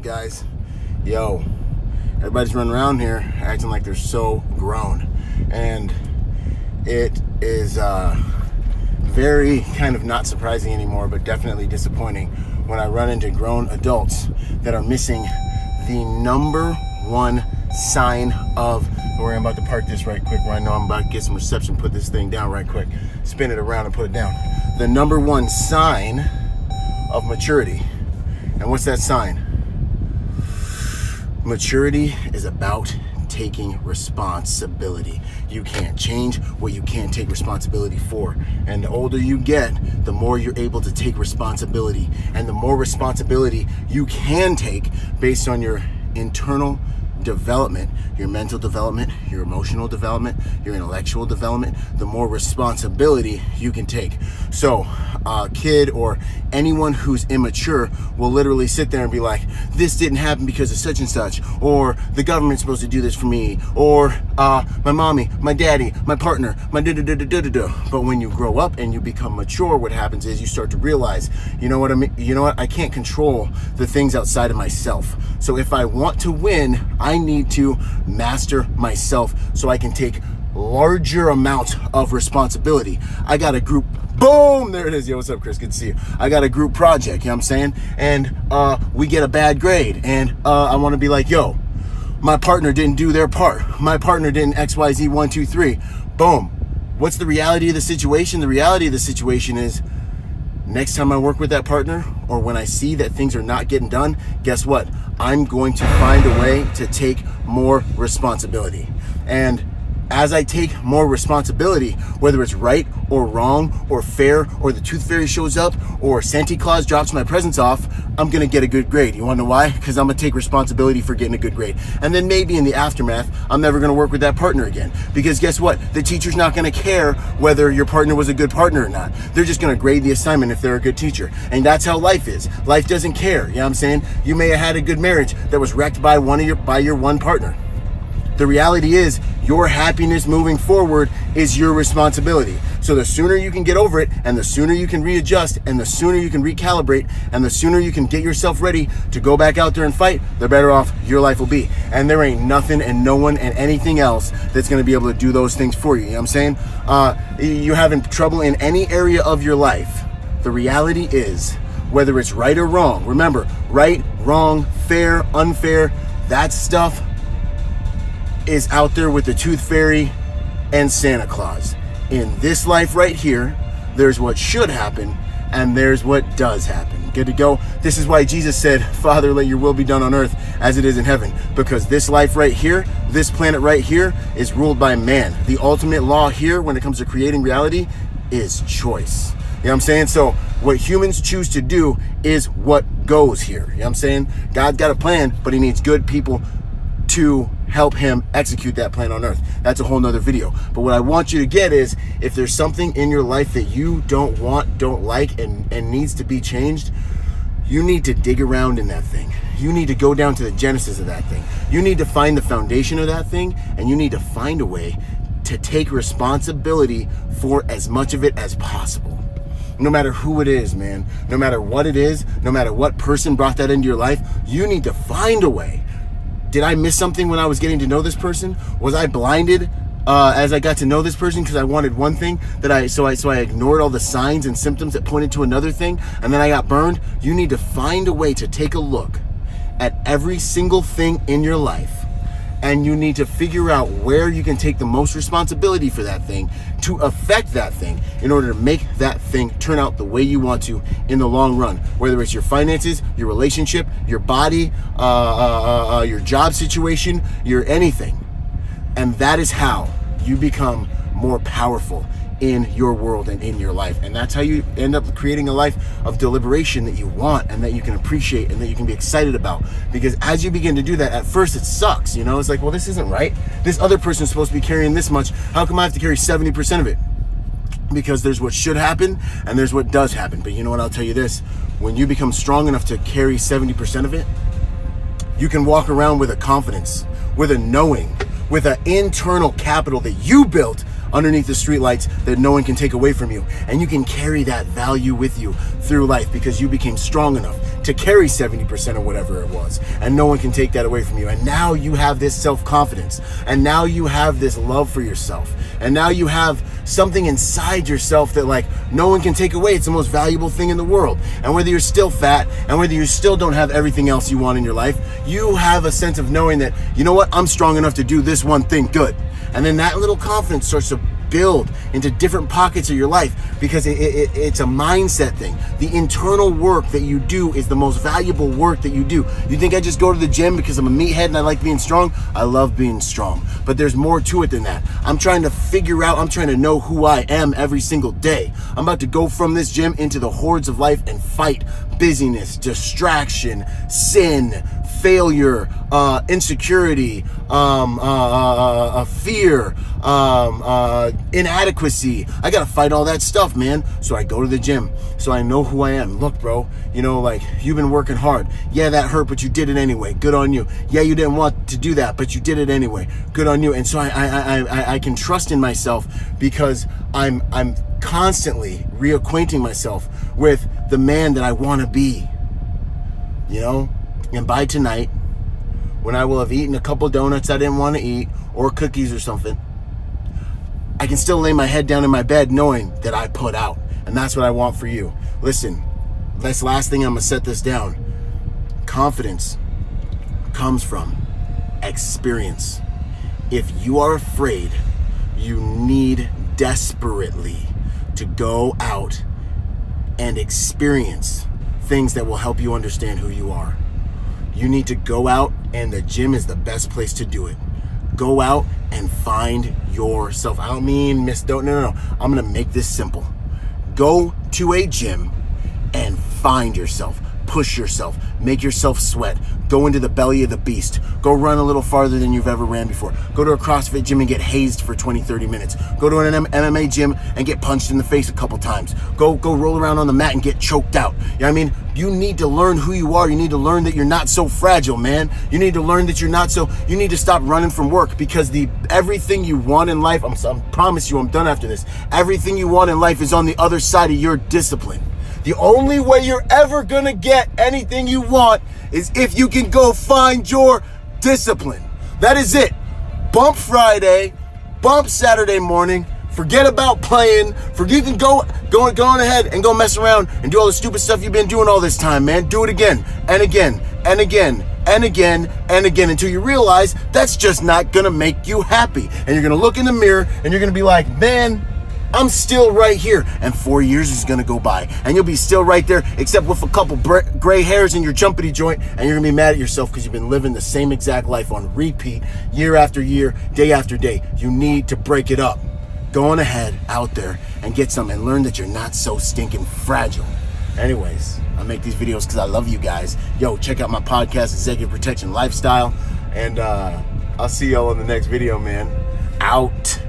guys? Yo, everybody's running around here acting like they're so grown, and it is very kind of not surprising anymore, but definitely disappointing when I run into grown adults that are missing the number one sign of, we're about to park this right quick where I know I'm about to get some reception, put this thing down right quick, spin it around and put it down. The number one sign of maturity. And what's that sign? Maturity is about taking responsibility. You can't change what you can't take responsibility for. And the older you get, the more you're able to take responsibility. And the more responsibility you can take based on your internal development, your mental development, your emotional development, your intellectual development, the more responsibility you can take. So a kid or anyone who's immature will literally sit there and be like, this didn't happen because of such and such, or the government's supposed to do this for me, or my mommy, my daddy, my partner, my da-da-da-da-da-da. But when you grow up and you become mature, what happens is you start to realize, you know what I mean? You know what? I can't control the things outside of myself. So if I want to win, I need to master myself so I can take larger amounts of responsibility. I got a group, boom, there it is. Yo, what's up, Chris? Good to see you. I got a group project, you know what I'm saying? And we get a bad grade, and I want to be like, yo, my partner didn't do their part. My partner didn't XYZ 1, 2, 3. Boom. What's the reality of the situation? The reality of the situation is, next time I work with that partner, or when I see that things are not getting done, guess what? I'm going to find a way to take more responsibility. And as I take more responsibility, whether it's right or wrong or fair, or the tooth fairy shows up, or Santa Claus drops my presents off, I'm gonna get a good grade. You wanna know why? Because I'm gonna take responsibility for getting a good grade. And then maybe in the aftermath, I'm never gonna work with that partner again. Because guess what? The teacher's not gonna care whether your partner was a good partner or not. They're just gonna grade the assignment if they're a good teacher. And that's how life is. Life doesn't care, you know what I'm saying? You may have had a good marriage that was wrecked by your one partner. The reality is, your happiness moving forward is your responsibility. So the sooner you can get over it, and the sooner you can readjust, and the sooner you can recalibrate, and the sooner you can get yourself ready to go back out there and fight, the better off your life will be. And there ain't nothing and no one and anything else that's gonna be able to do those things for you. You know what I'm saying? You're having trouble in any area of your life. The reality is, whether it's right or wrong, remember, right, wrong, fair, unfair, that stuff is out there with the tooth fairy and Santa Claus. In this life right here, there's what should happen and there's what does happen. Good to go? This is why Jesus said, Father, let your will be done on earth as it is in heaven. Because this life right here, this planet right here, is ruled by man. The ultimate law here when it comes to creating reality is choice. You know what I'm saying? So what humans choose to do is what goes here. You know what I'm saying? God's got a plan, but he needs good people to help him execute that plan on earth. That's a whole nother video. But what I want you to get is, if there's something in your life that you don't want, don't like, and needs to be changed, you need to dig around in that thing. You need to go down to the genesis of that thing. You need to find the foundation of that thing, and you need to find a way to take responsibility for as much of it as possible. No matter who it is, man, no matter what it is, no matter what person brought that into your life, you need to find a way. Did I miss something when I was getting to know this person? Was I blinded as I got to know this person because I wanted one thing so I ignored all the signs and symptoms that pointed to another thing, and then I got burned? You need to find a way to take a look at every single thing in your life, and you need to figure out where you can take the most responsibility for that thing to affect that thing in order to make that thing turn out the way you want to in the long run. Whether it's your finances, your relationship, your body, your job situation, your anything. And that is how you become more powerful in your world and in your life. And that's how you end up creating a life of deliberation that you want and that you can appreciate and that you can be excited about. Because as you begin to do that, at first it sucks, you know? It's like, well, this isn't right. This other person's supposed to be carrying this much. How come I have to carry 70% of it? Because there's what should happen and there's what does happen. But you know what, I'll tell you this, when you become strong enough to carry 70% of it, you can walk around with a confidence, with a knowing, with an internal capital that you built underneath the streetlights that no one can take away from you. And you can carry that value with you through life because you became strong enough to carry 70% or whatever it was. And no one can take that away from you. And now you have this self-confidence. And now you have this love for yourself. And now you have something inside yourself that like no one can take away. It's the most valuable thing in the world. And whether you're still fat and whether you still don't have everything else you want in your life, you have a sense of knowing that, you know what, I'm strong enough to do this one thing good. And then that little confidence starts to build into different pockets of your life because it's a mindset thing. The internal work that you do is the most valuable work that you do. You think I just go to the gym because I'm a meathead and I like being strong? I love being strong, but there's more to it than that. I'm trying to know who I am every single day. I'm about to go from this gym into the hordes of life and fight busyness, distraction, sin, failure, insecurity, fear, inadequacy. I gotta fight all that stuff, man. So I go to the gym so I know who I am. Look, bro, you know, like, you've been working hard. Yeah, that hurt, but you did it anyway. Good on you. Yeah, you didn't want to do that, but you did it anyway. Good on you. And so I can trust in myself because I'm constantly reacquainting myself with the man that I want to be, you know. And by tonight, when I will have eaten a couple donuts I didn't want to eat or cookies or something, I can still lay my head down in my bed knowing that I put out. And that's what I want for you. Listen, this last thing, I'm going to set this down. Confidence comes from experience. If you are afraid, you need desperately to go out and experience things that will help you understand who you are. You need to go out, and the gym is the best place to do it. Go out and find yourself. I don't mean no. I'm gonna make this simple. Go to a gym and find yourself. Push yourself. Make yourself sweat. Go into the belly of the beast. Go run a little farther than you've ever ran before. Go to a CrossFit gym and get hazed for 20, 30 minutes. Go to an MMA gym and get punched in the face a couple times. Go roll around on the mat and get choked out. You know what I mean? You need to learn who you are. You need to learn that you're not so fragile, man. You need to learn that you need to stop running from work because everything you want in life, I promise you I'm done after this. Everything you want in life is on the other side of your discipline. The only way you're ever gonna get anything you want is if you can go find your discipline. That is it. Bump Friday, bump Saturday morning, forget about playing, you can go on ahead and go mess around and do all the stupid stuff you've been doing all this time, man. Do it again and again and again and again and again until you realize that's just not gonna make you happy. And you're gonna look in the mirror and you're gonna be like, man, I'm still right here. And 4 years is gonna go by and you'll be still right there except with a couple gray hairs in your jumpity joint, and you're gonna be mad at yourself because you've been living the same exact life on repeat year after year, day after day. You need to break it up. Go on ahead out there and get some and learn that you're not so stinking fragile. Anyways, I make these videos because I love you guys. Yo, check out my podcast, Executive Protection Lifestyle, and I'll see y'all in the next video, man. Out.